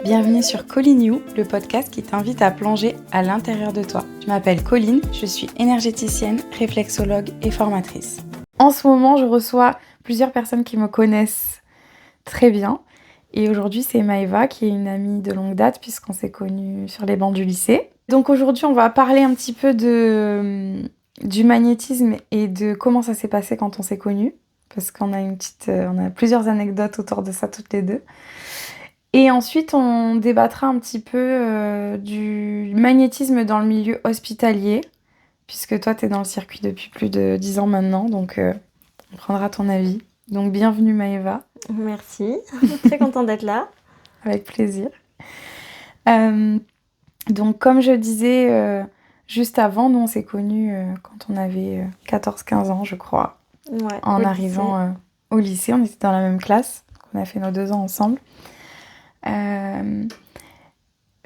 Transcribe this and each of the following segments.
Bienvenue sur Colline You, le podcast qui t'invite à plonger à l'intérieur de toi. Je m'appelle Colline, je suis énergéticienne, réflexologue et formatrice. En ce moment, je reçois plusieurs personnes qui me connaissent très bien. Et aujourd'hui, c'est Maëva qui est une amie de longue date puisqu'on s'est connus sur les bancs du lycée. Donc aujourd'hui, on va parler un petit peu du magnétisme et de comment ça s'est passé quand on s'est connus. Parce qu'on a on a plusieurs anecdotes autour de ça toutes les deux. Et ensuite, on débattra un petit peu du magnétisme dans le milieu hospitalier, puisque toi, tu es dans le circuit depuis plus de 10 ans maintenant, donc on prendra ton avis. Donc, bienvenue Maëva. Merci, très contente d'être là. Avec plaisir. Donc, comme je disais juste avant, nous, on s'est connus quand on avait 14-15 ans, je crois. Ouais, En arrivant au lycée, on était dans la même classe. On a fait nos 2 ans ensemble.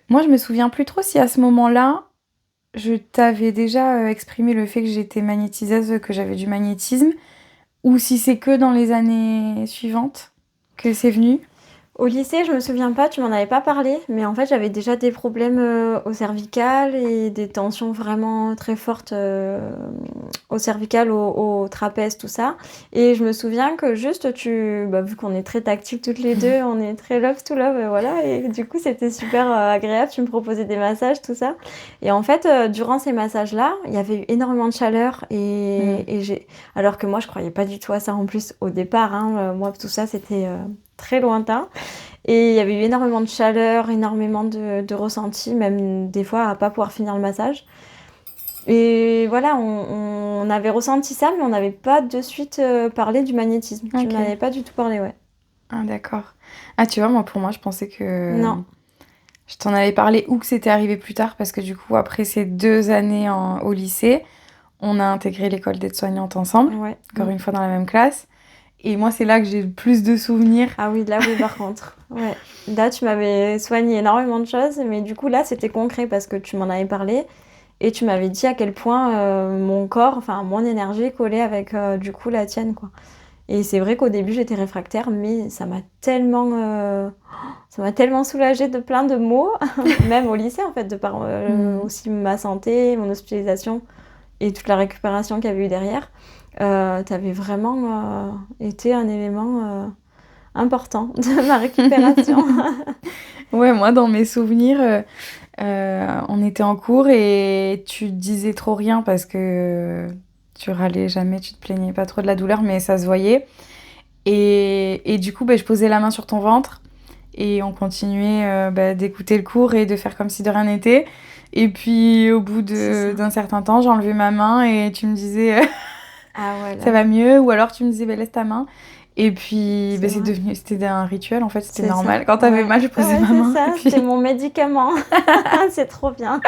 Moi, je me souviens plus trop si à ce moment-là, je t'avais déjà exprimé le fait que j'étais magnétiseuse, que j'avais du magnétisme, ou si c'est que dans les années suivantes que c'est venu. Au lycée, je me souviens pas, tu m'en avais pas parlé, mais en fait, j'avais déjà des problèmes au cervical et des tensions vraiment très fortes au cervical, au trapèze, tout ça. Et je me souviens que juste vu qu'on est très tactiles toutes les deux, on est très love to love, voilà. Et du coup, c'était super agréable. Tu me proposais des massages, tout ça. Et en fait, durant ces massages-là, il y avait eu énormément de chaleur alors que moi, je croyais pas du tout à ça en plus au départ. Moi, tout ça, c'était très lointain. Et il y avait eu énormément de chaleur, énormément de ressentis, même des fois à pas pouvoir finir le massage. Et voilà, on avait ressenti ça, mais on n'avait pas de suite parlé du magnétisme. Okay. Tu m'en avais pas du tout parlé, ouais. Ah d'accord. Ah tu vois, pour moi, je pensais que... Non. Je t'en avais parlé ou que c'était arrivé plus tard, parce que du coup, après ces 2 années au lycée, on a intégré l'école d'aide-soignante ensemble, ouais. Encore une fois dans la même classe. Et moi, c'est là que j'ai le plus de souvenirs. Ah oui, là, oui, par contre. Ouais. Là, tu m'avais soigné énormément de choses, mais du coup, là, c'était concret parce que tu m'en avais parlé et tu m'avais dit à quel point mon corps, enfin, mon énergie collait avec, du coup, la tienne, quoi. Et c'est vrai qu'au début, j'étais réfractaire, mais ça m'a tellement soulagée de plein de maux, même au lycée, en fait, de par aussi ma santé, mon hospitalisation et toute la récupération qu'il y avait eu derrière. T'avais vraiment été un élément important de ma récupération. Ouais, moi, dans mes souvenirs, on était en cours et tu disais trop rien parce que tu râlais jamais, tu te plaignais pas trop de la douleur, mais ça se voyait. Et du coup, je posais la main sur ton ventre et on continuait d'écouter le cours et de faire comme si de rien n'était. Et puis, au bout d'un certain temps, j'enlevais ma main et tu me disais ah ouais, ça va mieux, ou alors tu me disais laisse ta main. Et puis c'était un rituel, en fait, c'était normal. Ça. Quand t'avais mal, je posais ma main. Ça, puis... c'était mon médicament. C'est trop bien.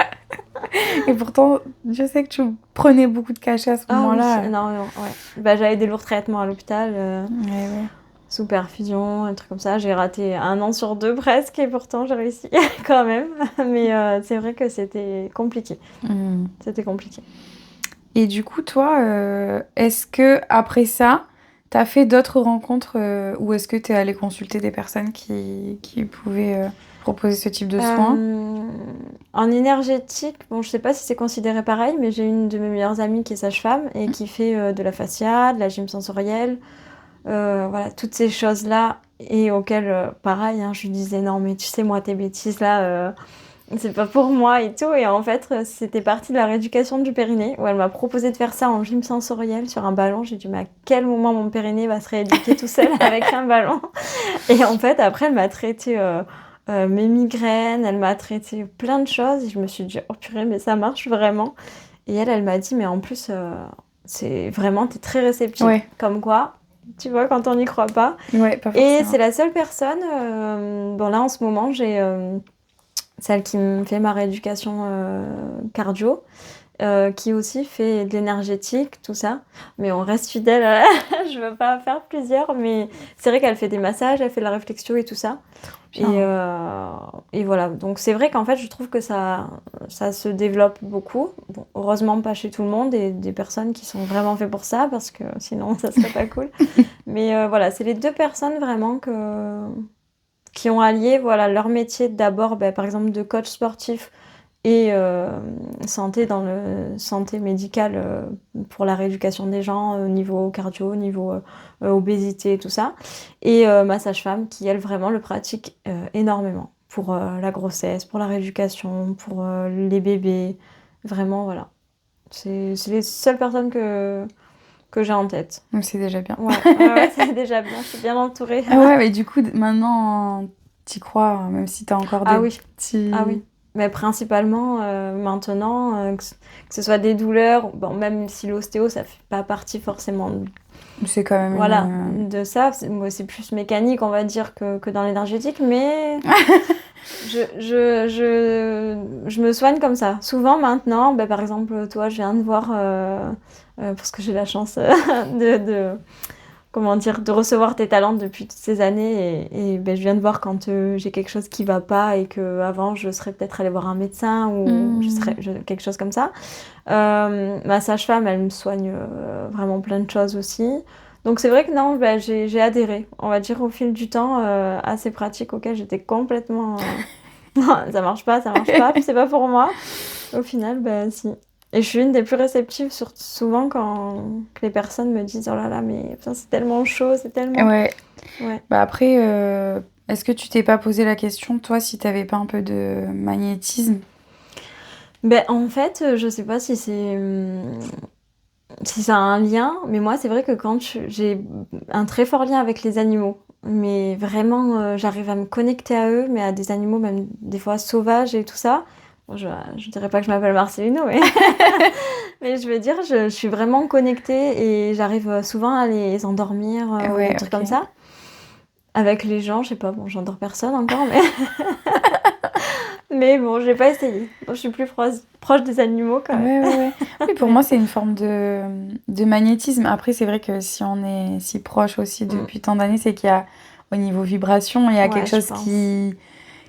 Et pourtant, je sais que tu prenais beaucoup de cachets à ce moment-là. Oui, énormément, ouais. J'avais des lourds traitements à l'hôpital. Ouais. Sous perfusion, un truc comme ça. J'ai raté 1 an sur 2 presque, et pourtant j'ai réussi quand même. Mais c'est vrai que c'était compliqué. C'était compliqué. Et du coup, toi, est-ce que après ça, t'as fait d'autres rencontres ou est-ce que t'es allée consulter des personnes qui pouvaient proposer ce type de soins? En énergétique, bon, je sais pas si c'est considéré pareil, mais j'ai une de mes meilleures amies qui est sage-femme et qui fait de la fascia, de la gym sensorielle, voilà, toutes ces choses-là, et auxquelles, pareil, je lui disais non mais tu sais, moi tes bêtises là, c'est pas pour moi et tout. Et en fait, c'était partie de la rééducation du périnée, où elle m'a proposé de faire ça en gym sensoriel sur un ballon. J'ai dit mais à quel moment mon périnée va se rééduquer tout seul avec un ballon? Et en fait, après, elle m'a traité mes migraines, elle m'a traité plein de choses, et je me suis dit oh purée, mais ça marche vraiment. Et elle m'a dit mais en plus c'est vraiment, t'es très réceptive. Ouais. Comme quoi, tu vois, quand on n'y croit pas. Ouais, pas forcément. Et c'est la seule personne, bon là en ce moment j'ai celle qui me fait ma rééducation cardio, qui aussi fait de l'énergétique, tout ça. Mais on reste fidèle, je veux pas faire plusieurs, mais c'est vrai qu'elle fait des massages, elle fait de la réflexion et tout ça. Et voilà, donc c'est vrai qu'en fait je trouve que ça se développe beaucoup. Bon, heureusement pas chez tout le monde, et des personnes qui sont vraiment faites pour ça, parce que sinon ça serait pas cool. Mais voilà, c'est les 2 personnes vraiment qui ont allié voilà, leur métier d'abord, par exemple, de coach sportif et santé médicale pour la rééducation des gens au niveau cardio, au niveau obésité, tout ça. Et ma sage-femme qui, elle, vraiment le pratique énormément pour la grossesse, pour la rééducation, pour les bébés. Vraiment, voilà. C'est les seules personnes que j'ai en tête. Donc c'est déjà bien. Ouais, c'est déjà bien. Je suis bien entourée. Ah ouais, mais du coup, maintenant, t'y crois, même si t'as encore des petits... Ah oui. Mais principalement, maintenant, que ce soit des douleurs, bon, même si l'ostéo, ça fait pas partie forcément c'est quand même voilà, de ça. Moi, c'est plus mécanique, on va dire, que dans l'énergétique, mais je me soigne comme ça. Souvent, maintenant, par exemple, toi, je viens de voir, parce que j'ai la chance comment dire, de recevoir tes talents depuis toutes ces années. Et je viens de voir quand j'ai quelque chose qui va pas et qu'avant, je serais peut-être allée voir un médecin ou quelque chose comme ça. Ma sage-femme, elle me soigne vraiment plein de choses aussi. Donc c'est vrai que non, j'ai adhéré, on va dire, au fil du temps à ces pratiques auxquelles j'étais complètement... ça marche pas, c'est pas pour moi. Au final, si. Et je suis une des plus réceptives, souvent quand les personnes me disent « Oh là là, mais putain, c'est tellement chaud, c'est tellement... » Ouais. Après, est-ce que tu t'es pas posé la question, toi, si t'avais pas un peu de magnétisme ? En fait, je sais pas si ça a un lien, mais moi, c'est vrai que quand j'ai un très fort lien avec les animaux, mais vraiment, j'arrive à me connecter à eux, mais à des animaux même des fois sauvages et tout ça. Bon, je dirais pas que je m'appelle Marcelino, mais, mais je veux dire, je suis vraiment connectée et j'arrive souvent à les endormir, des trucs comme ça. Avec les gens, je sais pas, bon, j'endors personne encore, mais... Mais bon, j'ai pas essayé. Bon, je suis plus proche des animaux quand même. Ouais. Oui, pour moi, c'est une forme de magnétisme. Après, c'est vrai que si on est si proche aussi depuis tant d'années, c'est qu'il y a, au niveau vibration, il y a quelque chose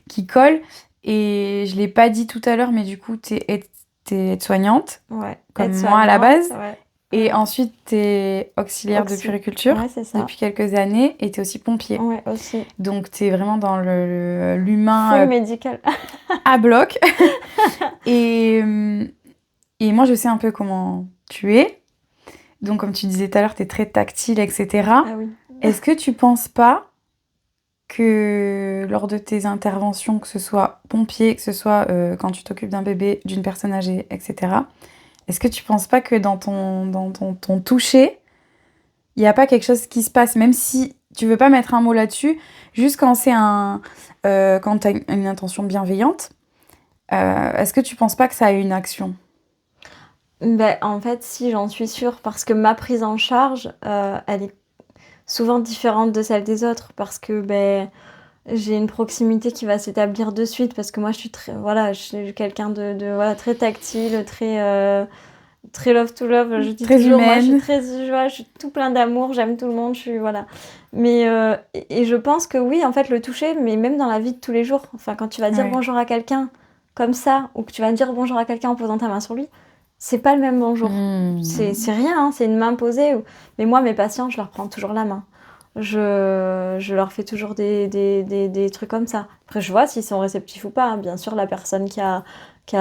qui colle. Et je l'ai pas dit tout à l'heure, mais du coup, t'es aide-soignante, comme moi à la base. Ouais. Et ensuite, t'es auxiliaire de puériculture depuis quelques années et t'es aussi pompier. Ouais, aussi. Donc, t'es vraiment dans l'humain... Full médical. à bloc. Et moi, je sais un peu comment tu es. Donc, comme tu disais tout à l'heure, t'es très tactile, etc. Ah oui. Est-ce que tu penses pas que lors de tes interventions, que ce soit pompier, que ce soit quand tu t'occupes d'un bébé, d'une personne âgée, etc., est-ce que tu penses pas que dans ton toucher, il n'y a pas quelque chose qui se passe, même si tu veux pas mettre un mot là-dessus, juste quand c'est quand tu as une intention bienveillante, est-ce que tu penses pas que ça a une action ? En fait, si, j'en suis sûre, parce que ma prise en charge, elle est souvent différente de celle des autres, parce que j'ai une proximité qui va s'établir de suite, parce que moi, je suis quelqu'un de très tactile, très love to love, je dis très toujours, humaine. moi je suis tout plein d'amour, j'aime tout le monde, mais et je pense que oui, en fait, le toucher, mais même dans la vie de tous les jours, enfin quand tu vas dire bonjour à quelqu'un comme ça, ou que tu vas dire bonjour à quelqu'un en posant ta main sur lui, c'est pas le même bonjour. C'est rien, c'est une main posée. Mais moi, mes patients, je leur prends toujours la main. Je leur fais toujours des trucs comme ça. Après, je vois s'ils sont réceptifs ou pas. Bien sûr, la personne qui a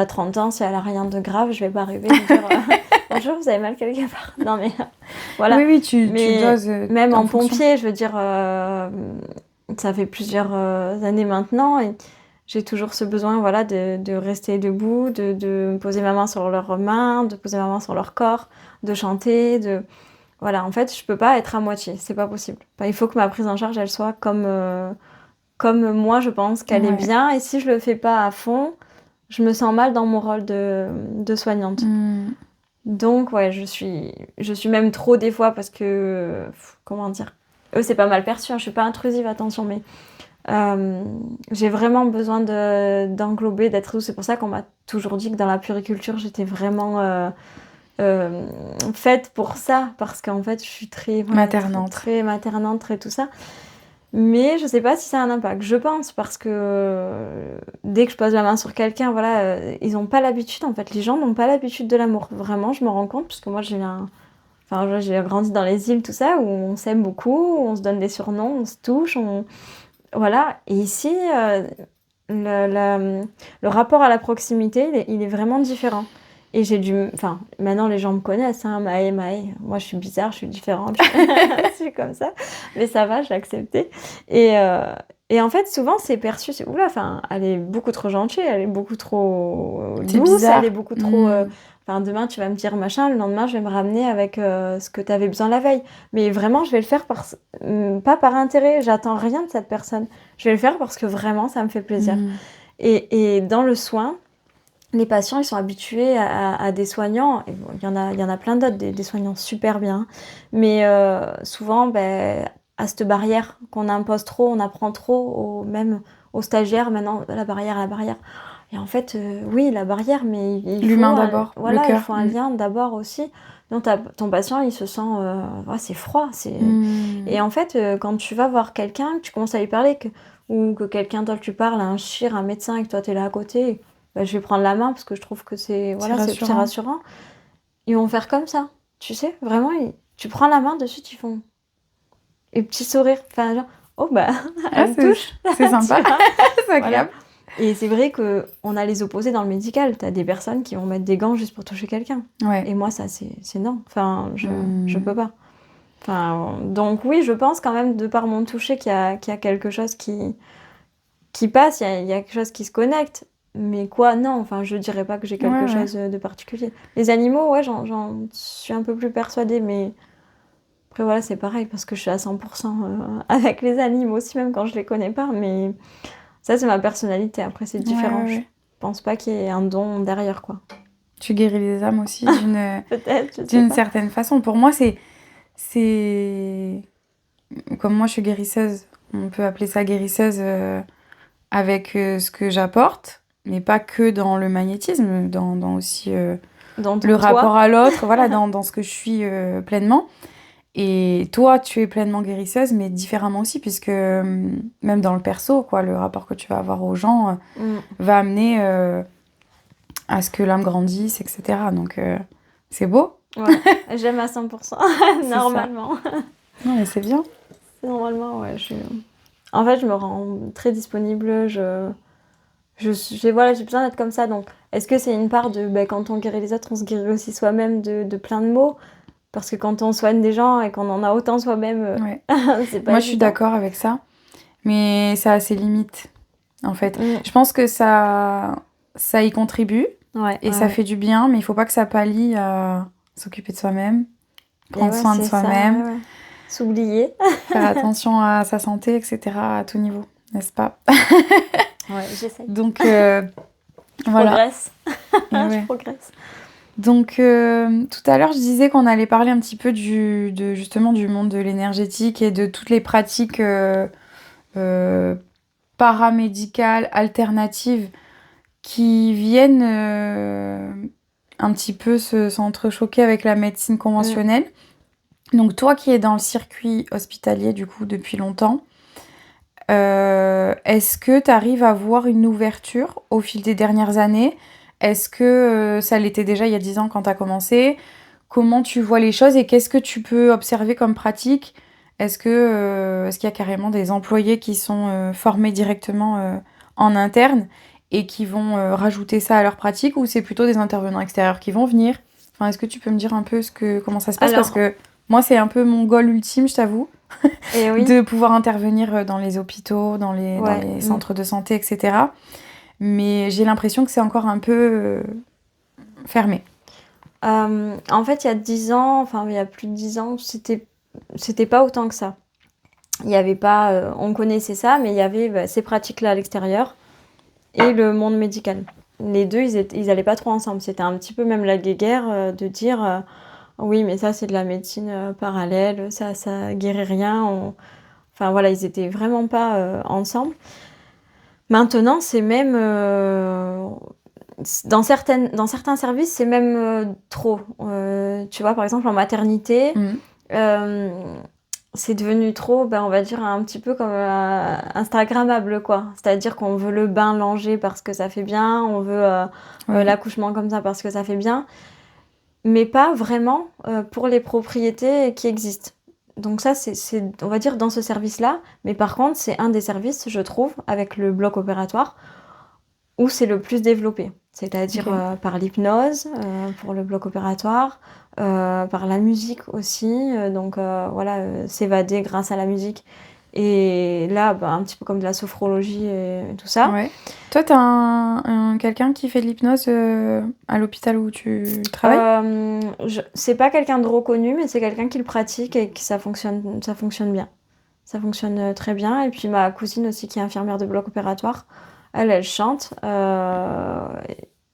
30 ans, si elle a rien de grave, je vais pas arriver et dire bonjour, vous avez mal quelque part. Non, mais voilà. Oui, tu doses. Même en pompier, je veux dire, ça fait plusieurs années maintenant et j'ai toujours ce besoin de rester debout, de poser ma main sur leurs mains, de poser ma main sur leur corps, de chanter, Voilà, en fait, je peux pas être à moitié, c'est pas possible. Il faut que ma prise en charge, elle soit comme moi, je pense qu'elle est bien. Et si je le fais pas à fond, je me sens mal dans mon rôle de soignante. Donc, je suis même trop des fois parce que... comment dire ? Eux, c'est pas mal perçu, hein, je suis pas intrusive, attention, mais... j'ai vraiment besoin d'englober, d'être douce. C'est pour ça qu'on m'a toujours dit que dans la puériculture, j'étais vraiment faite pour ça, parce qu'en fait, je suis très maternante, très maternante, très tout ça. Mais je sais pas si ça a un impact. Je pense, parce que dès que je pose la main sur quelqu'un, ils n'ont pas l'habitude, en fait. Les gens n'ont pas l'habitude de l'amour. Vraiment, je me rends compte, parce que moi, j'ai grandi dans les îles, tout ça, où on s'aime beaucoup, on se donne des surnoms, on se touche, voilà. Et ici, le rapport à la proximité, il est vraiment différent. Et enfin, maintenant les gens me connaissent, hein, Maë. Moi je suis bizarre, je suis différente, je suis comme ça. Mais ça va, j'ai accepté. Et en fait, souvent c'est perçu, oula, enfin, elle est beaucoup trop gentille, elle est beaucoup trop C'est douce, bizarre. elle est beaucoup trop. Enfin, demain tu vas me dire machin, le lendemain je vais me ramener avec ce que tu avais besoin la veille. Mais vraiment, je vais le faire pas par intérêt, j'attends rien de cette personne. Je vais le faire parce que vraiment ça me fait plaisir. Et dans le soin, les patients, ils sont habitués à des soignants. Et bon, il y en a plein d'autres, des soignants super bien. Mais souvent, à cette barrière qu'on impose trop, on apprend trop, même aux stagiaires, maintenant, la barrière. Et en fait, oui, la barrière, mais L'humain d'abord, voilà, le cœur. Il faut un lien d'abord aussi. Donc ton patient, il se sent, c'est froid. Et en fait, quand tu vas voir quelqu'un, que tu commences à lui parler, ou que quelqu'un d'autre tu parles, un chir, un médecin, et que toi, tu es là à côté, je vais prendre la main parce que je trouve que c'est rassurant. Ils vont faire comme ça, tu sais, vraiment, tu prends la main, dessus, ils font un petit sourire, enfin genre, oh elle me touche. C'est sympa, c'est agréable. Voilà. Et c'est vrai qu'on a les opposés dans le médical, t'as des personnes qui vont mettre des gants juste pour toucher quelqu'un. Ouais. Et moi, ça, c'est non, enfin, je peux pas. Enfin, donc oui, je pense quand même, de par mon toucher, qu'il y a quelque chose qui passe, il y a quelque chose qui se connecte. Mais quoi, non, enfin, je dirais pas que j'ai quelque chose de particulier. Les animaux, ouais, j'en suis un peu plus persuadée, mais après, voilà, c'est pareil, parce que je suis à 100% avec les animaux aussi, même quand je les connais pas, mais ça, c'est ma personnalité. Après, c'est différent. Je pense pas qu'il y ait un don derrière, quoi. Tu guéris les âmes aussi d'une Peut-être, d'une certaine façon. Pour moi, c'est comme moi, je suis guérisseuse. On peut appeler ça guérisseuse avec ce que j'apporte, mais pas que dans le magnétisme, dans aussi dans le rapport à l'autre, voilà, dans ce que je suis pleinement. Et toi, tu es pleinement guérisseuse, mais différemment aussi, puisque même dans le perso, quoi, le rapport que tu vas avoir aux gens va amener à ce que l'âme grandisse, etc. Donc, c'est beau. Ouais, j'aime à 100%, normalement. Non, mais c'est bien. Normalement, ouais. En fait, je me rends très disponible. Voilà, j'ai besoin d'être comme ça. Donc, est-ce que c'est une part de quand on guérit les autres, on se guérit aussi soi-même de plein de maux? Parce que quand on soigne des gens et qu'on en a autant soi-même, c'est pas Moi, je suis d'accord avec ça. Mais ça a ses limites, en fait. Je pense que ça y contribue. Et ça fait du bien, mais il faut pas que ça pallie à s'occuper de soi-même, prendre soin de soi-même, s'oublier, faire attention à sa santé, etc. à tout niveau, n'est-ce pas? Ouais, j'essaye. Donc, voilà. Progresse. Je progresse. Donc, tout à l'heure, je disais qu'on allait parler un petit peu justement du monde de l'énergétique et de toutes les pratiques paramédicales, alternatives, qui viennent un petit peu s'entrechoquer avec la médecine conventionnelle. Donc toi qui es dans le circuit hospitalier du coup depuis longtemps, est-ce que tu arrives à voir une ouverture au fil des dernières années? Est-ce que ça l'était déjà il y a 10 ans quand tu as commencé? Comment tu vois les choses et qu'est-ce que tu peux observer comme pratique? Est-ce qu'il y a carrément des employés qui sont formés directement en interne et qui vont rajouter ça à leur pratique, ou c'est plutôt des intervenants extérieurs qui vont venir? Enfin, est-ce que tu peux me dire un peu comment ça se passe? Parce que moi, c'est un peu mon goal ultime, je t'avoue, de pouvoir intervenir dans les hôpitaux, dans les centres de santé, etc. Mais j'ai l'impression que c'est encore un peu fermé. En fait, il y a 10 ans, enfin, il y a plus de 10 ans, c'était pas autant que ça. Il y avait pas... on connaissait ça, mais il y avait ces pratiques-là à l'extérieur et le monde médical. Les deux, ils allaient pas trop ensemble. C'était un petit peu même la guéguerre de dire oui, mais ça, c'est de la médecine parallèle, ça guérit rien. Enfin, voilà, ils étaient vraiment pas ensemble. Maintenant, c'est même... dans certains services, c'est même trop. Tu vois, par exemple, en maternité... c'est devenu trop, on va dire, un petit peu comme Instagrammable, quoi. C'est-à-dire qu'on veut le bain langé parce que ça fait bien, on veut l'accouchement comme ça parce que ça fait bien, mais pas vraiment pour les propriétés qui existent. Donc ça, c'est, on va dire, dans ce service-là. Mais par contre, c'est un des services, je trouve, avec le bloc opératoire, où c'est le plus développé. C'est-à-dire Ok. par l'hypnose, pour le bloc opératoire, par la musique aussi. Voilà, s'évader grâce à la musique. Et là, un petit peu comme de la sophrologie et tout ça. Ouais. Toi, t'as quelqu'un qui fait de l'hypnose à l'hôpital où tu travailles? C'est pas quelqu'un de reconnu, mais c'est quelqu'un qui le pratique et que ça fonctionne bien. Ça fonctionne très bien. Et puis ma cousine aussi, qui est infirmière de bloc opératoire, elle chante.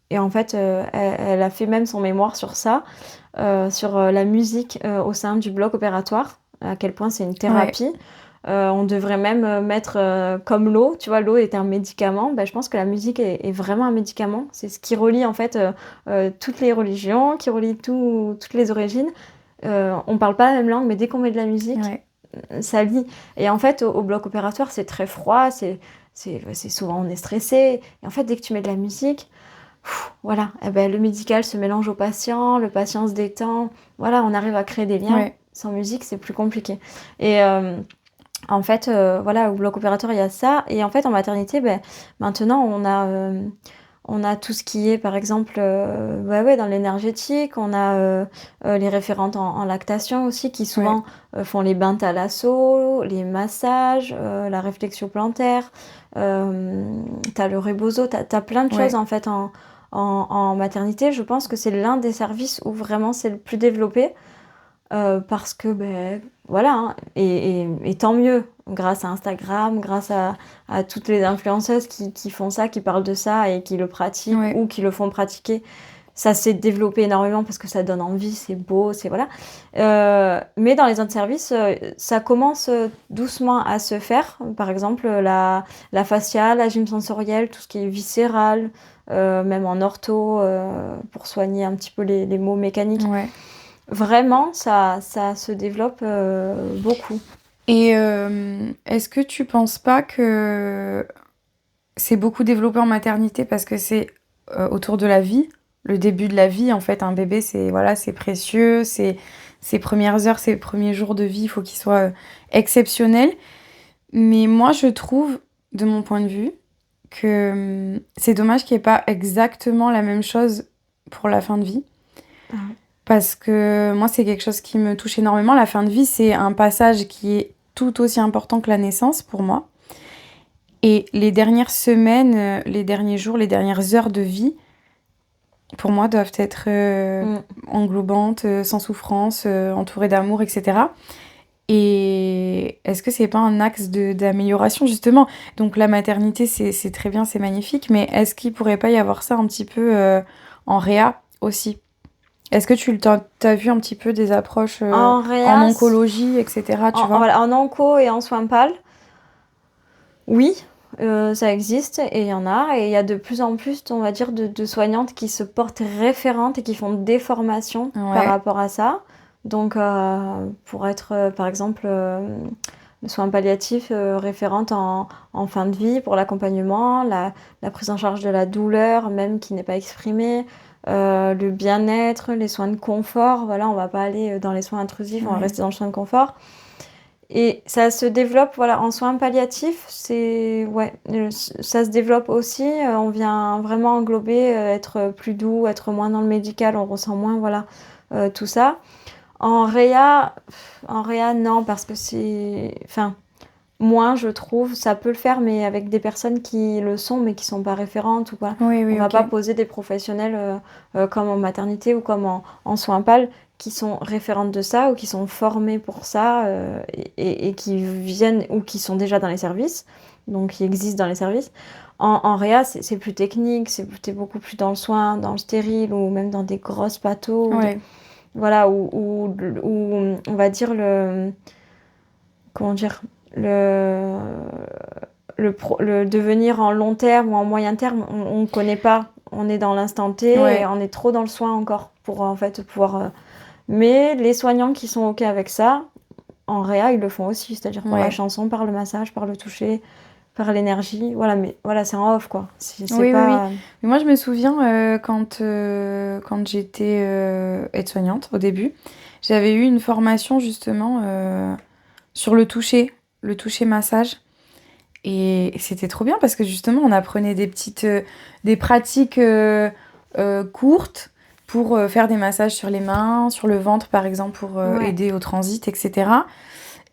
Et en fait, elle a fait même son mémoire sur ça, sur la musique au sein du bloc opératoire, à quel point c'est une Ouais. thérapie. On devrait même mettre comme l'eau, tu vois, l'eau est un médicament. Je pense que la musique est vraiment un médicament. C'est ce qui relie en fait toutes les religions, qui relie toutes les origines. On parle pas la même langue, mais dès qu'on met de la musique, Ouais. ça lie. Et en fait, au bloc opératoire, c'est très froid, c'est souvent on est stressé. Et en fait, dès que tu mets de la musique, voilà, le médical se mélange au patient, le patient se détend. Voilà, on arrive à créer des liens. Ouais. Sans musique, c'est plus compliqué. Et en fait, voilà, au bloc opératoire, il y a ça. Et en fait, en maternité, maintenant, on a tout ce qui est, par exemple, ouais, dans l'énergétique. On a les référentes en lactation aussi, qui Ouais. souvent font les bains thalasso, les massages, la réflexion plantaire. T'as le rebozo, t'as plein de choses, Ouais. en fait, en maternité. Je pense que c'est l'un des services où vraiment c'est le plus développé. Parce que, voilà, hein, et tant mieux, grâce à Instagram, grâce à toutes les influenceuses qui font ça, qui parlent de ça et qui le pratiquent Ouais. ou qui le font pratiquer. Ça s'est développé énormément parce que ça donne envie, c'est beau, c'est voilà. Mais dans les autres services, ça commence doucement à se faire. Par exemple, la fascia, la gym sensorielle, tout ce qui est viscéral, même en ortho, pour soigner un petit peu les maux mécaniques. Ouais. Vraiment, ça se développe beaucoup. Et est-ce que tu penses pas que c'est beaucoup développé en maternité parce que c'est autour de la vie, le début de la vie, en fait, un bébé, c'est voilà, c'est précieux, c'est ses premières heures, ses premiers jours de vie, il faut qu'ils soient exceptionnels. Mais moi, je trouve, de mon point de vue, que c'est dommage qu'il n'y ait pas exactement la même chose pour la fin de vie. Ah, Parce que moi, c'est quelque chose qui me touche énormément. La fin de vie, c'est un passage qui est tout aussi important que la naissance pour moi. Et les dernières semaines, les derniers jours, les dernières heures de vie, pour moi, doivent être mm. englobantes, sans souffrance, entourées d'amour, etc. Et est-ce que c'est pas un axe d'amélioration, justement? Donc la maternité, c'est très bien, c'est magnifique, mais est-ce qu'il pourrait pas y avoir ça un petit peu en réa aussi? Est-ce que t'as vu un petit peu des approches En en réa, oncologie, etc., tu vois? voilà, en onco et en soins pâles, oui, ça existe et il y en a. Et il y a de plus en plus, on va dire, de soignantes qui se portent référentes et qui font des formations par Ouais, rapport à ça. Donc, pour être, par exemple, soins palliatifs, référente en fin de vie pour l'accompagnement, la prise en charge de la douleur, même qui n'est pas exprimée, le bien-être, les soins de confort. Voilà, on va pas aller dans les soins intrusifs, on va ouais, rester dans le soin de confort. Et ça se développe, voilà, en soins palliatifs, ouais, ça se développe aussi. On vient vraiment englober, être plus doux, être moins dans le médical, on ressent moins, voilà, tout ça. En réa, non, parce que enfin, moins, je trouve, ça peut le faire, mais avec des personnes qui le sont, mais qui sont pas référentes ou quoi. oui, On oui, va ok. pas poser des professionnels comme en maternité ou comme en soins pâles qui sont référentes de ça ou qui sont formés pour ça et qui viennent ou qui sont déjà dans les services, donc qui existent dans les services. En réa, c'est plus technique, t'es beaucoup plus dans le soin, dans le stérile ou même dans des grosses pathos, Ouais, voilà, où on va dire comment dire, le, le devenir en long terme ou en moyen terme, on ne connaît pas. On est dans l'instant T et ouais, on est trop dans le soin encore pour en fait pouvoir. Mais les soignants qui sont OK avec ça, en réa, ils le font aussi, c'est-à-dire par la ouais. chanson, par le massage, par le toucher, par l'énergie. Voilà, mais voilà, c'est en off quoi. C'est Oui, oui, oui. pas. Mais moi, je me souviens quand j'étais aide-soignante au début, j'avais eu une formation justement sur le toucher massage. Et c'était trop bien parce que justement, on apprenait des pratiques courtes pour faire des massages sur les mains, sur le ventre par exemple, pour aider au transit, etc.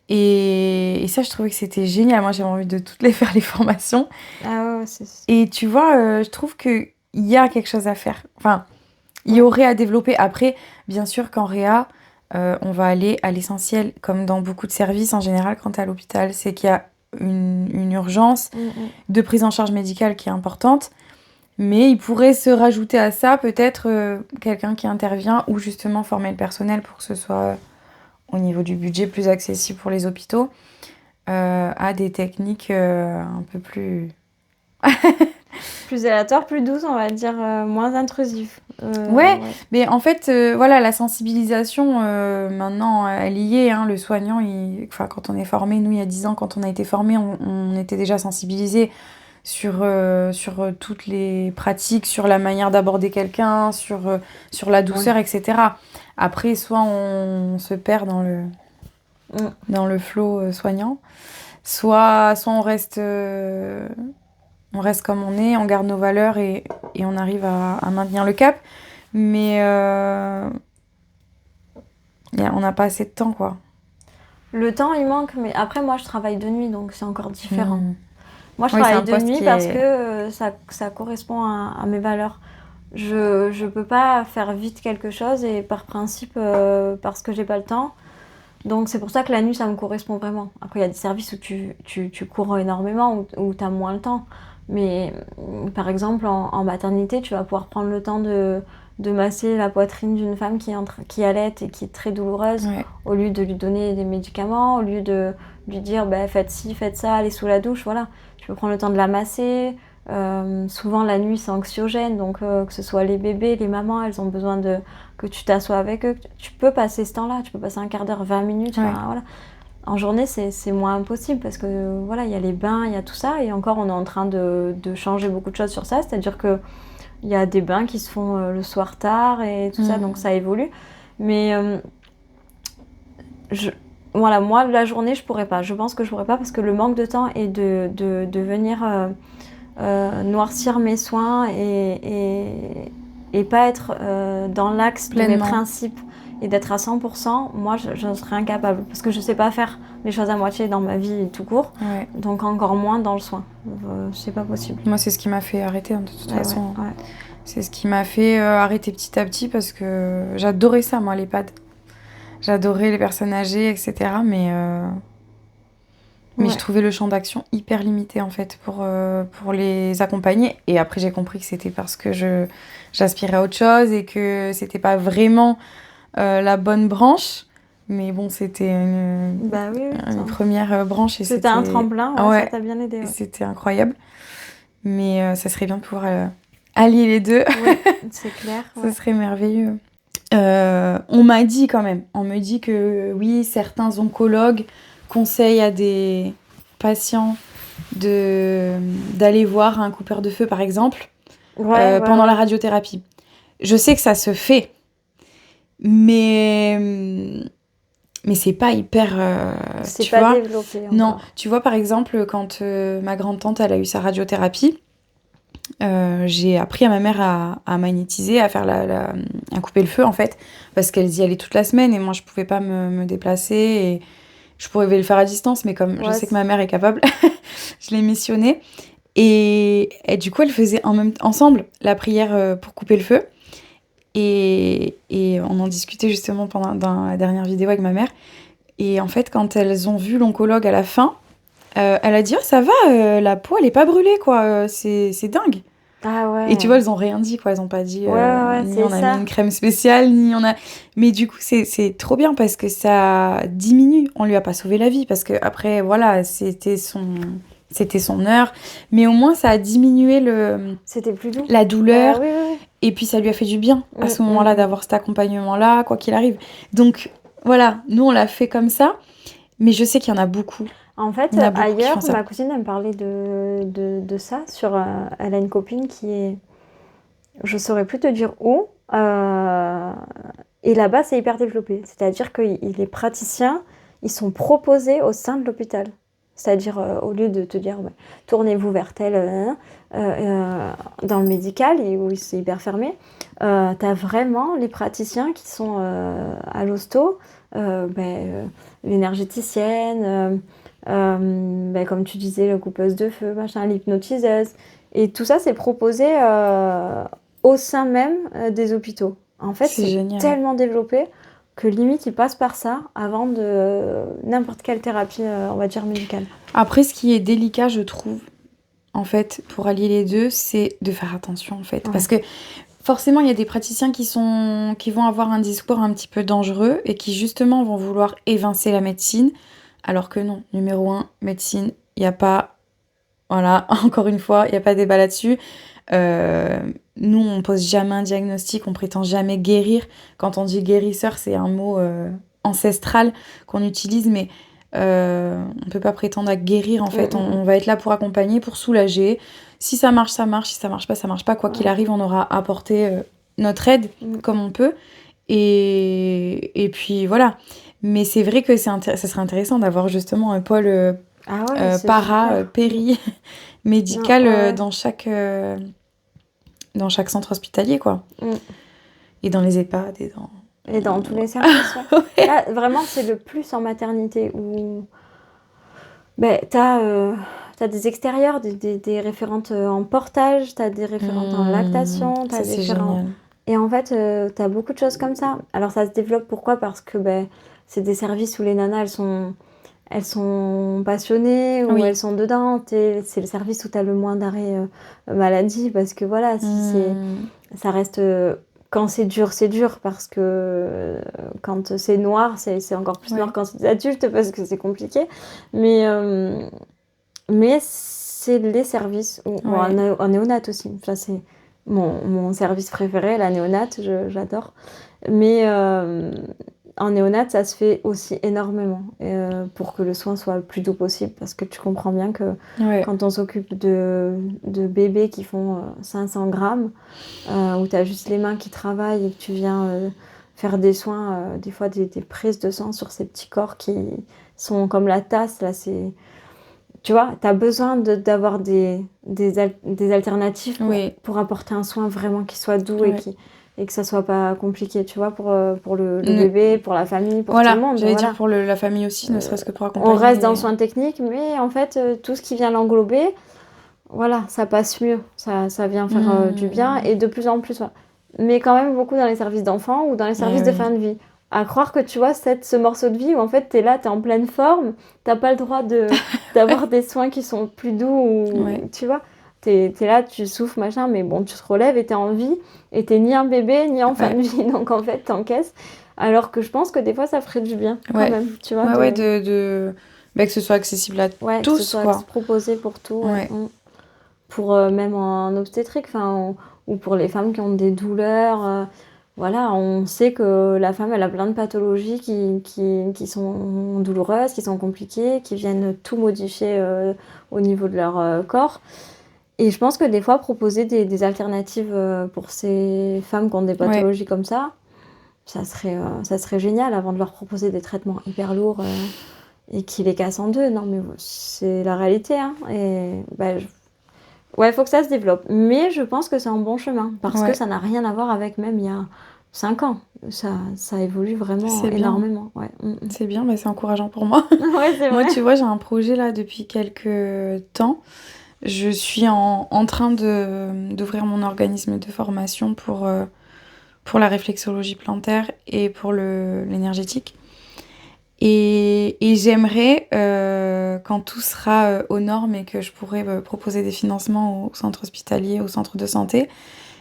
Et ça, je trouvais que c'était génial. Moi, j'avais envie de toutes les faire, les formations. Ah ouais, Et tu vois, je trouve qu'il y a quelque chose à faire. Enfin, il y aurait à développer. Après, bien sûr qu'en réa, on va aller à l'essentiel, comme dans beaucoup de services en général quand tu es à l'hôpital. C'est qu'il y a une urgence de prise en charge médicale qui est importante. Mais il pourrait se rajouter à ça peut-être quelqu'un qui intervient ou justement former le personnel pour que ce soit au niveau du budget plus accessible pour les hôpitaux à des techniques un peu plus... plus aléatoire, plus douce, on va dire, moins intrusif. Ouais, mais en fait, voilà, la sensibilisation, maintenant, elle y est. Hein, le soignant, enfin, quand on est formé, nous, il y a 10 ans, quand on a été formé, on était déjà sensibilisés sur toutes les pratiques, sur la manière d'aborder quelqu'un, sur la douceur, etc. Après, soit on se perd dans le flot soignant, soit on reste comme on est, on garde nos valeurs et on arrive à maintenir le cap. Mais on n'a pas assez de temps, quoi. Le temps, il manque, mais après, moi, je travaille de nuit, donc c'est encore différent. Moi, je Oui, travaille c'est un de nuit poste parce que ça correspond à mes valeurs. Je peux pas faire vite quelque chose et par principe, parce que j'ai pas le temps. Donc, c'est pour ça que la nuit, ça me correspond vraiment. Après, il y a des services où tu cours énormément, où tu as moins le temps. Mais par exemple, en maternité, tu vas pouvoir prendre le temps de masser la poitrine d'une femme qui allaite et qui est très douloureuse, au lieu de lui donner des médicaments, au lieu de lui dire faites ci, faites ça, allez sous la douche, voilà. Tu peux prendre le temps de la masser. Souvent, la nuit, c'est anxiogène, donc que ce soit les bébés, les mamans, elles ont besoin que tu t'assoies avec eux. Tu peux passer ce temps-là, tu peux passer un quart d'heure, 20 minutes, voilà. En journée, c'est moins impossible parce que voilà, il y a les bains, il y a tout ça, et encore, on est en train de changer beaucoup de choses sur ça, c'est-à-dire que il y a des bains qui se font le soir tard et tout ça, donc ça évolue. Mais voilà, moi, la journée, je pourrais pas. Je pense que je pourrais pas parce que le manque de temps et de venir noircir mes soins et pas être dans l'axe de mes principes et d'être à 100%, moi, je serais incapable parce que je sais pas faire les choses à moitié dans ma vie tout court, donc encore moins dans le soin. C'est pas possible. Moi, c'est ce qui m'a fait arrêter, de toute façon. C'est ce qui m'a fait arrêter petit à petit parce que j'adorais ça, moi, l'EHPAD. J'adorais les personnes âgées, etc. Mais je trouvais le champ d'action hyper limité, en fait, pour les accompagner. Et après, j'ai compris que c'était parce que j'aspirais à autre chose et que c'était pas vraiment la bonne branche. Mais bon, c'était une première branche. C'était un tremplin, ça t'a bien aidé. C'était incroyable. Mais ça serait bien de pouvoir allier les deux. Oui, c'est clair. Ça serait merveilleux. On m'a dit quand même, on me dit que oui, certains oncologues conseillent à des patients d'aller voir un coupeur de feu, par exemple, pendant la radiothérapie. Je sais que ça se fait, mais c'est pas hyper... c'est pas développé encore. Non, tu vois, par exemple, quand ma grande-tante, elle a eu sa radiothérapie, j'ai appris à ma mère à magnétiser, à faire à couper le feu, en fait, parce qu'elle y allait toute la semaine, et moi, je pouvais pas me déplacer, et je pourrais le faire à distance, mais comme je sais que ma mère est capable, je l'ai missionnée. Et du coup, elles faisaient ensemble la prière pour couper le feu. Et on en discutait justement dans la dernière vidéo avec ma mère. Et en fait, quand elles ont vu l'oncologue à la fin, elle a dit « Oh, ça va, la peau, elle est pas brûlée, quoi. C'est dingue. » Ah ouais. Et tu vois, elles ont rien dit, quoi. Elles ont pas dit ni on a ça. mis une crème spéciale, ni on a... Mais du coup, c'est trop bien parce que ça diminue. On lui a pas sauvé la vie parce que après, voilà, c'était son heure. Mais au moins, ça a diminué C'était plus doux. La douleur. Oui. Et puis, ça lui a fait du bien à ce moment-là d'avoir cet accompagnement-là, quoi qu'il arrive. Donc, voilà, nous, on l'a fait comme ça. Mais je sais qu'il y en a beaucoup. En fait, ailleurs, ma cousine, elle me parlait de ça. Elle a une copine qui est... Je saurais plus te dire où. Et là-bas, c'est hyper développé. C'est-à-dire que les praticiens, ils sont proposés au sein de l'hôpital. C'est-à-dire, au lieu de te dire, tournez-vous vers tel, dans le médical, où c'est hyper fermé, t'as vraiment les praticiens qui sont à l'hosto, l'énergéticienne, comme tu disais, le coupeuse de feu, machin, l'hypnotiseuse. Et tout ça, c'est proposé au sein même des hôpitaux. En fait, c'est génial. tellement développé que limite, ils passent par ça avant de n'importe quelle thérapie, on va dire, médicale. Après, ce qui est délicat, je trouve, en fait, pour allier les deux, c'est de faire attention, en fait. Ouais. Parce que forcément, il y a des praticiens qui vont avoir un discours un petit peu dangereux et qui, justement, vont vouloir évincer la médecine. Alors que non, numéro 1, médecine, il n'y a pas... Voilà, encore une fois, il n'y a pas de débat là-dessus. Nous, on pose jamais un diagnostic, on prétend jamais guérir. Quand on dit guérisseur, c'est un mot ancestral qu'on utilise, mais on peut pas prétendre à guérir, en fait. On va être là pour accompagner, pour soulager. Si ça marche, ça marche. Si ça marche pas, ça marche pas. Quoi qu'il arrive, on aura apporté notre aide comme on peut. Et puis, voilà. Mais c'est vrai que ça serait intéressant d'avoir justement un pôle péri médical dans chaque centre hospitalier, quoi. Et dans les EHPAD et dans tous les services. Ouais. Là, vraiment, c'est le plus en maternité où t'as des extérieurs, des référentes en portage, t'as des référentes en lactation, t'as des référents. Et en fait, t'as beaucoup de choses comme ça. Alors ça se développe, pourquoi ? Parce que c'est des services où les nanas, elles sont passionnées, où elles sont dedans. C'est le service où tu as le moins d'arrêt maladie, parce que voilà, ça reste... quand c'est dur, parce que quand c'est noir, c'est encore plus noir quand c'est des adultes, parce que c'est compliqué. Mais c'est les services, en néonat aussi. Ça, c'est mon service préféré, la néonate, j'adore. Mais... en néonate, ça se fait aussi énormément pour que le soin soit le plus doux possible, parce que tu comprends bien que quand on s'occupe de bébés qui font 500 grammes, où tu as juste les mains qui travaillent et que tu viens faire des soins, des fois des prises de sang sur ces petits corps qui sont comme la tasse, là, tu vois, tu as besoin d'avoir des alternatives pour apporter un soin vraiment qui soit doux et que ça soit pas compliqué, tu vois, pour le bébé, pour la famille, pour tout le monde. J'allais dire pour la famille aussi, ne serait-ce que pour accompagner. On reste dans le soin technique, mais en fait, tout ce qui vient l'englober, voilà, ça passe mieux, ça vient faire du bien, et de plus en plus, mais quand même beaucoup dans les services d'enfants ou dans les services de fin de vie. À croire que tu vois ce morceau de vie où en fait t'es là, t'es en pleine forme, t'as pas le droit d'avoir des soins qui sont plus doux, tu vois. T'es là, tu souffres, machin, mais bon, tu te relèves et t'es en vie, et t'es ni un bébé, ni en fin de vie, donc en fait, t'encaisses. Alors que je pense que des fois, ça ferait du bien, quand même, tu vois. Que ce soit accessible à tous, que ce soit proposé pour tout. Pour même en obstétrique, ou pour les femmes qui ont des douleurs. Voilà, on sait que la femme, elle a plein de pathologies qui sont douloureuses, qui sont compliquées, qui viennent tout modifier au niveau de leur corps. Et je pense que des fois, proposer des alternatives pour ces femmes qui ont des pathologies comme ça serait génial, avant de leur proposer des traitements hyper lourds et qui les cassent en deux. Non, mais c'est la réalité. Hein. Et il faut que ça se développe. Mais je pense que c'est un bon chemin, parce que ça n'a rien à voir avec même il y a 5 ans. Ça évolue vraiment énormément. C'est bien, mais c'est encourageant pour moi. C'est vrai. Moi, tu vois, j'ai un projet là depuis quelques temps. Je suis en train d'ouvrir mon organisme de formation pour la réflexologie plantaire et pour l'énergétique. Et j'aimerais, quand tout sera aux normes et que je pourrai proposer des financements au centre hospitalier, au centre de santé,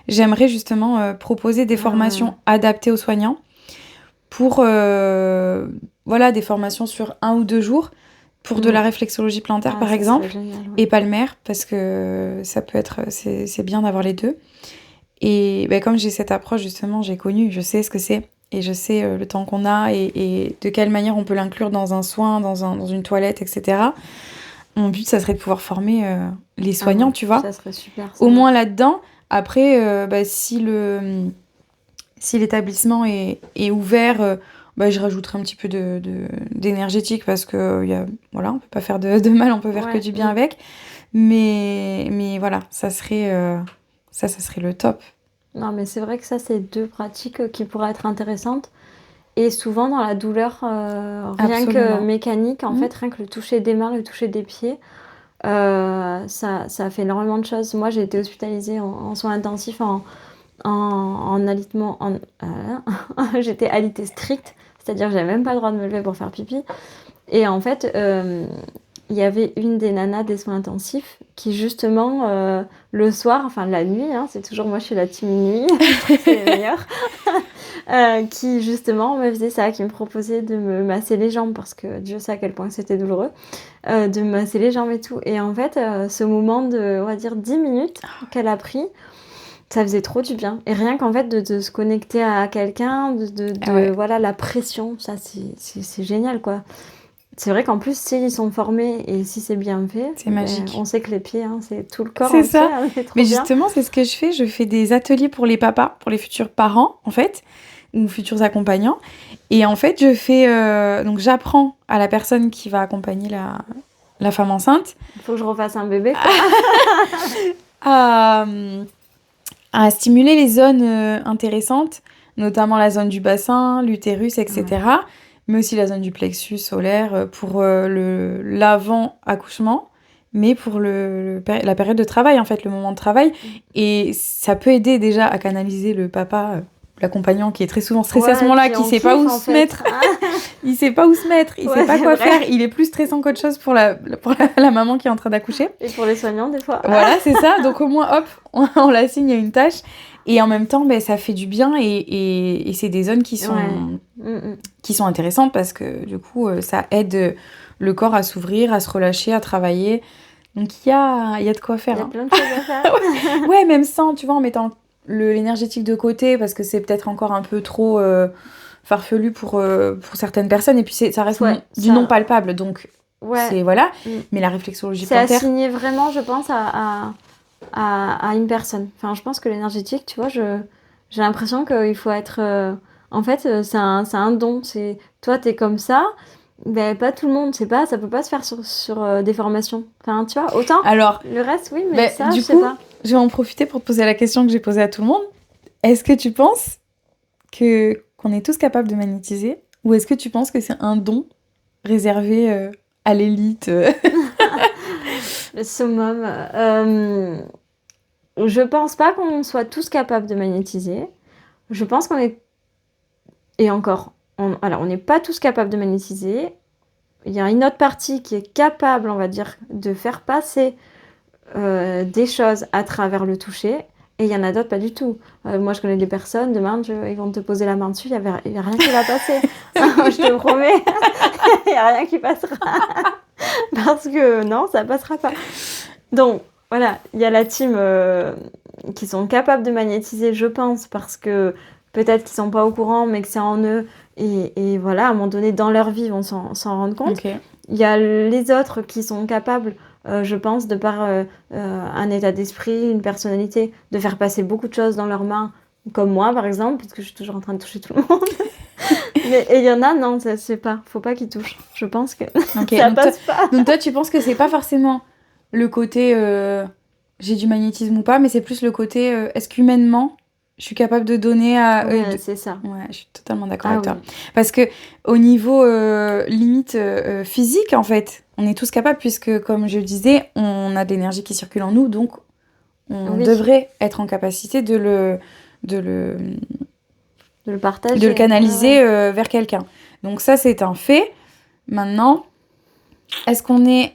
j'aimerais justement proposer des formations adaptées aux soignants pour des formations sur 1 ou 2 jours pour de la réflexologie plantaire, par exemple, génial, et palmaire, parce que ça peut être... C'est bien d'avoir les deux. Et comme j'ai cette approche, justement, j'ai connu, je sais ce que c'est, et je sais le temps qu'on a, et de quelle manière on peut l'inclure dans un soin, dans une toilette, etc. Mon but, ça serait de pouvoir former les soignants, tu vois. Ça serait super. Ça. Au moins là-dedans. Après, si si l'établissement est ouvert, je rajouterai un petit peu d'énergétique parce que voilà, on peut pas faire de mal, on peut faire que du bien avec. Mais voilà, ça serait le top. Non, mais c'est vrai que ça, c'est 2 pratiques qui pourraient être intéressantes. Et souvent, dans la douleur, rien que Absolument. mécanique, en fait, rien que le toucher des mains, le toucher des pieds, ça fait énormément de choses. Moi, j'ai été hospitalisée en soins intensifs en alitement. J'étais alitée stricte, c'est-à-dire que j'avais même pas le droit de me lever pour faire pipi. Et en fait, il y avait une des nanas des soins intensifs qui, justement, le soir, enfin la nuit, hein, c'est toujours moi, je suis la team nuit, c'est le meilleur, qui, justement, me faisait ça, qui me proposait de me masser les jambes, parce que Dieu sait à quel point c'était douloureux, de me masser les jambes et tout. Et en fait, ce moment de, on va dire, 10 minutes qu'elle a pris, ça faisait trop du bien. Et rien qu'en fait de se connecter à quelqu'un, voilà, la pression, ça c'est génial, quoi. C'est vrai qu'en plus, s'ils sont formés et si c'est bien fait, C'est magique. On sait que les pieds, hein, c'est tout le corps C'est entier, ça. hein, c'est trop Mais bien. justement, c'est ce que je fais. Je fais des ateliers pour les papas, pour les futurs parents, en fait, ou futurs accompagnants. Et en fait, donc j'apprends à la personne qui va accompagner la femme enceinte. Il faut que je refasse un bébé, quoi. à stimuler les zones intéressantes, notamment la zone du bassin, l'utérus, etc. Ouais. Mais aussi la zone du plexus solaire pour l'avant-accouchement, mais pour la période de travail, en fait, le moment de travail. Et ça peut aider déjà à canaliser le papa, l'accompagnant qui est très souvent stressé à ce moment-là, qui ne sait pas où se mettre. Il sait pas où se mettre, il sait pas quoi faire. Il est plus stressant qu'autre chose pour la maman qui est en train d'accoucher. Et pour les soignants, des fois. Voilà, c'est ça. Donc au moins, hop, on l'assigne à une tâche. Et en même temps, ça fait du bien et c'est des zones qui sont intéressantes parce que du coup, ça aide le corps à s'ouvrir, à se relâcher, à travailler. Donc il y a de quoi faire. Il y a plein de choses à faire. Ouais, même sans, tu vois, en mettant l'énergétique de côté parce que c'est peut-être encore un peu trop farfelu pour certaines personnes. Et puis ça reste du non palpable. Donc c'est voilà. Mais la réflexologie plantaire... C'est assigné vraiment, je pense, à une personne. Enfin, je pense que l'énergétique, tu vois, j'ai l'impression qu'il faut être... en fait, c'est un don. Toi, t'es comme ça, pas tout le monde, ça peut pas se faire sur des formations. Enfin, tu vois, autant alors, le reste, oui, mais ça, du je sais coup, pas. Je vais en profiter pour te poser la question que j'ai posée à tout le monde. Est-ce que tu penses qu'on est tous capables de magnétiser ou est-ce que tu penses que c'est un don réservé à l'élite Le summum. Je pense pas qu'on soit tous capables de magnétiser. Je pense qu'on est... Et encore, on n'est pas tous capables de magnétiser. Il y a une autre partie qui est capable, on va dire, de faire passer des choses à travers le toucher. Et il y en a d'autres pas du tout. Moi, je connais des personnes, demain, ils vont te poser la main dessus, il n'y a rien qui va passer. Je te promets, il n'y a rien qui passera. Parce que non, ça passera pas. Donc, voilà, il y a la team qui sont capables de magnétiser, je pense, parce que peut-être qu'ils sont pas au courant, mais que c'est en eux. Et voilà, à un moment donné, dans leur vie, ils vont s'en rendre compte. Okay. Il y a les autres qui sont capables, je pense, de par un état d'esprit, une personnalité, de faire passer beaucoup de choses dans leurs mains, comme moi, par exemple, parce que je suis toujours en train de toucher tout le monde. Et il y en a, non, ça se fait pas. Faut pas qu'ils touchent. Je pense que ça passe pas. Donc toi, tu penses que c'est pas forcément le côté j'ai du magnétisme ou pas, mais c'est plus le côté est-ce qu'humainement je suis capable de donner à... Ouais, c'est ça. Ouais, je suis totalement d'accord avec toi. Parce que au niveau limite physique, en fait, on est tous capables puisque, comme je le disais, on a de l'énergie qui circule en nous, donc on devrait être en capacité de le partager, de le canaliser vers quelqu'un. Donc ça, c'est un fait. Maintenant, est-ce qu'on est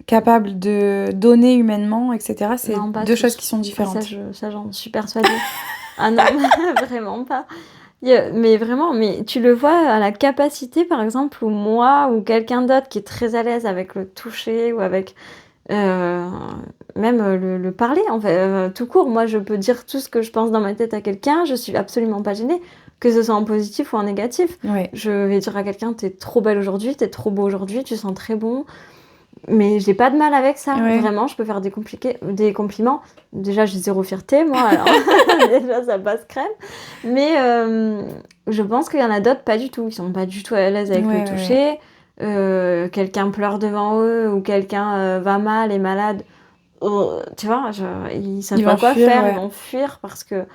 capable de donner humainement, etc. C'est deux choses qui sont différentes. Ça, j'en suis persuadée. Ah non, vraiment pas. Mais vraiment, mais tu le vois à la capacité, par exemple, où moi ou quelqu'un d'autre qui est très à l'aise avec le toucher ou avec même le parler, en fait, tout court. Moi, je peux dire tout ce que je pense dans ma tête à quelqu'un, je suis absolument pas gênée, que ce soit en positif ou en négatif. Ouais. Je vais dire à quelqu'un, t'es trop belle aujourd'hui, t'es trop beau aujourd'hui, tu sens très bon. Mais j'ai pas de mal avec ça. Ouais. Vraiment, je peux faire des compliments. Déjà, j'ai zéro fierté, moi, alors déjà, ça passe crème. Mais je pense qu'il y en a d'autres, pas du tout. Ils sont pas du tout à l'aise avec Ouais, le toucher. Quelqu'un pleure devant eux ou quelqu'un va mal, est malade. Tu vois, ils savent Ils pas vont quoi fuir, faire, ouais. ils vont fuir parce que...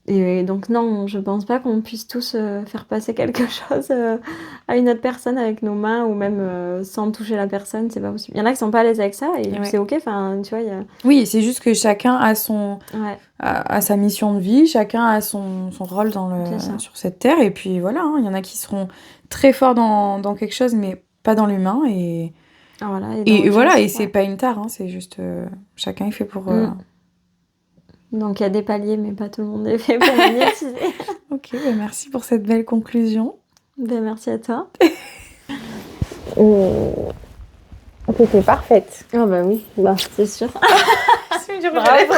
Et donc non, je pense pas qu'on puisse tous faire passer quelque chose à une autre personne avec nos mains ou même sans toucher la personne, c'est pas possible. Il y en a qui sont pas à l'aise avec ça et Ouais. c'est ok, enfin, tu vois, il y a... Oui, c'est juste que chacun a Ouais, a sa mission de vie, chacun a son rôle c'est ça. sur cette terre, et puis voilà, hein, il y en a qui seront très forts dans quelque chose, mais pas dans l'humain, Ah, voilà, et dans et autre voilà, chose, et c'est ouais. pas une tare, hein, c'est juste chacun est fait pour... Donc il y a des paliers, mais pas tout le monde est fait pour magnétiser. Ok, bah merci pour cette belle conclusion. Ben, merci à toi. C'était parfaite. Ah bah oui, bah, c'est sûr. Bravo.